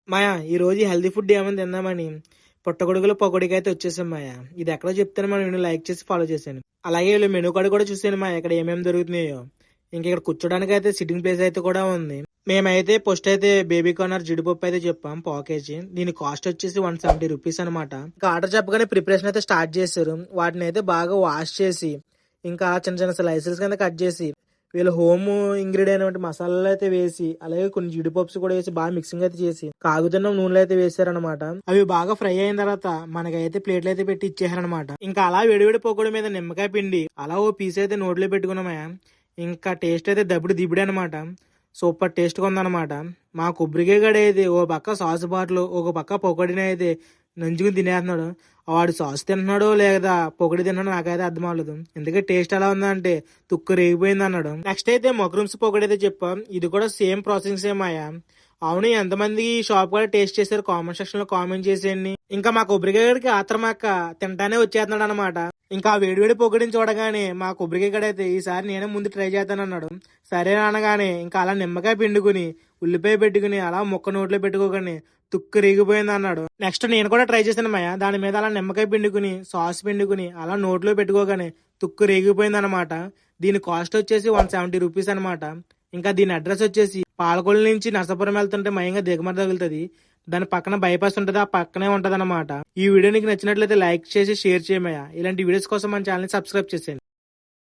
మాయా ఈ రోజు healthy food ఏమైనా తిందామని పుట్టగొడుగుల పకోడీకి అయితే వచ్చేసాం మాయా. ఇది ఎక్కడో చెప్తాను మనం నేను లైక్ చేసి ఫాలో చేశాను. అలాగే వీళ్ళు మెనూ కార్డు కూడా చూసాను మాయా, ఇక్కడ ఏమేమి దొరుకుతున్నాయో. ఇంకా ఇక్కడ కూర్చోడానికి అయితే సిట్టింగ్ ప్లేస్ అయితే కూడా ఉంది. మేమైతే ఫస్ట్ అయితే బేబీ కార్నర్ జీడిపప్పు అయితే చెప్పాం పావు కేజీ. దీని కాస్ట్ వచ్చేసి 170 రూపీస్ అనమాట. ఇంకా ఆర్డర్ చెప్పగానే ప్రిపరేషన్ అయితే స్టార్ట్ చేశారు. వాటిని అయితే బాగా వాష్ చేసి ఇంకా చిన్న చిన్న స్లైసెస్ కింద కట్ చేసి వీళ్ళు హోమ్ ఇంగ్రీడియంట్ మసాలాలు అయితే వేసి అలాగే కొన్ని జీడిపప్స్ కూడా వేసి బాగా మిక్సింగ్ అయితే చేసి కాగుతున్న నూనెలు అయితే వేసారనమాట. అవి బాగా ఫ్రై అయిన తర్వాత మనకైతే ప్లేట్లు అయితే పెట్టి ఇచ్చేసారనమాట. ఇంకా అలా వేడివేడి పకోడీ మీద నిమ్మకాయ పిండి అలా ఓ పీస్ అయితే నోట్లో పెట్టుకున్నామా. ఇంకా టేస్ట్ అయితే దబ్బుడు దిబ్బుడు అనమాట. సూపర్ టేస్ట్ గా ఉందన్నమాట. మా కొబ్బరికాయ గడ అయితే ఓ పక్క సాస్ బాటిల్ ఒక పక్క పొగడిని అయితే నంచుకుని తినేస్తున్నాడు. వాడు సాస్ తింటున్నాడో లేదా పొగడి తిన్నాడో నాకైతే అర్థం అవ్వలేదు. ఎందుకంటే టేస్ట్ ఎలా ఉందా అంటే తుక్కు రేగిపోయింది అన్నాడు. నెక్స్ట్ అయితే మక్రూమ్స్ పొగడి అయితే చెప్పాం. ఇది కూడా సేమ్ ప్రాసెసింగ్ సేమ్ అయ్యా. అవును, ఎంతమంది ఈ షాప్ కూడా టేస్ట్ చేశారు కామెంట్ సెక్షన్ లో కామెంట్ చేసేయండి. ఇంకా మా కొబ్బరికాయ గడికి ఆత్రమాక తింటానే వచ్చేస్తున్నాడు అనమాట. ఇంకా ఆ వేడివేడి పొగడిని చూడగానే మా కొబ్బరికాయ గడ అయితే ఈసారి నేనే ముందు ట్రై చేస్తానన్నాడు. సరే అనగానే ఇంకా అలా నిమ్మకాయ పిండుకుని ఉల్లిపాయ పెట్టుకుని అలా ముక్క నోట్లో పెట్టుకోగానే తుక్కు రేగిపోయింది అన్నాడు. నెక్స్ట్ నేను కూడా ట్రై చేశాను మయ్య. దాని మీద అలా నిమ్మకాయ పిండుకుని సాస్ పిండుకుని అలా నోట్లో పెట్టుకోగానే తుక్కు రేగిపోయింది అనమాట. దీని కాస్ట్ వచ్చేసి 170 రూపీస్ అనమాట. ఇంకా దీని అడ్రస్ వచ్చేసి పాలకొల్లు నుంచి నరసాపురం వెళ్తుంటే మయంగా దిగమర తగులుతుంది. దాని పక్కన బైపాస్ ఉంటది, ఆ పక్కనే ఉంటది అనమాట. ఈ వీడియో నీకు నచ్చినట్లయితే లైక్ చేసి షేర్ చేయమయ్యా. ఇలాంటి వీడియోస్ కోసం మన ఛానల్ సబ్స్క్రైబ్ చేసేయండి.